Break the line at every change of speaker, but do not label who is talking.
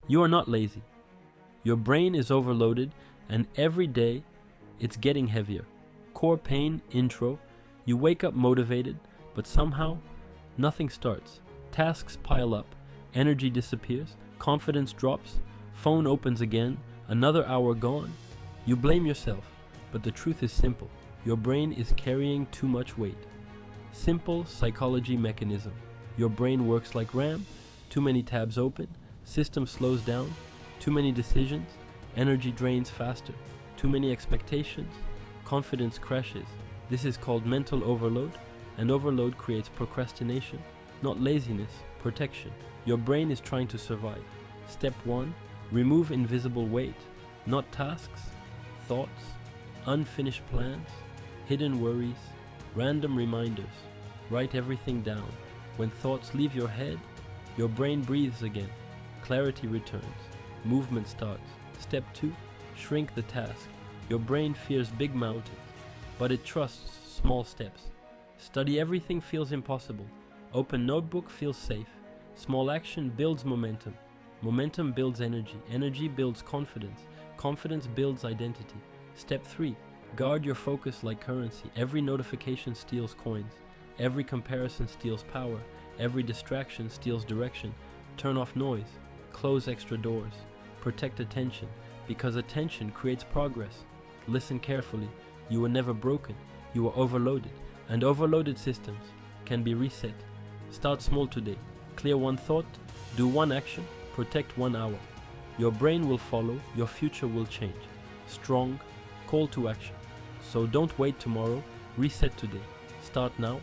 You are not lazy. Your brain is overloaded, and every day it's getting heavier. Core pain intro. You wake up motivated, but somehow nothing starts. Tasks pile up, energy disappears, confidence drops, phone opens again, another hour gone. You blame yourself, but the truth is simple. Your brain is carrying too much weight. Simple psychology mechanism. Your brain works like RAM, too many tabs open, system slows down, too many decisions, energy drains faster, too many expectations, confidence crashes. This is called mental overload, and overload creates procrastination, not laziness, protection. Your brain is trying to survive. Step 1. Remove invisible weight, not tasks, thoughts, unfinished plans, hidden worries, random reminders. Write everything down. When thoughts leave your head, your brain breathes again. Clarity returns. Movement starts. Step 2. Shrink the task. Your brain fears big mountains, but it trusts small steps. Study everything feels impossible. Open notebook feels safe. Small action builds momentum. Momentum builds energy. Energy builds confidence. Confidence builds identity. Step 3. Guard your focus like currency. Every notification steals coins. Every comparison steals power. Every distraction steals direction. Turn off noise. Close extra doors. Protect attention, because attention creates progress. Listen carefully. You were never broken. You were overloaded. And overloaded systems can be reset. Start small today. Clear one thought. Do one action. Protect 1 hour. Your brain will follow. Your future will change. Strong call to action. So don't wait tomorrow. Reset today. Start now.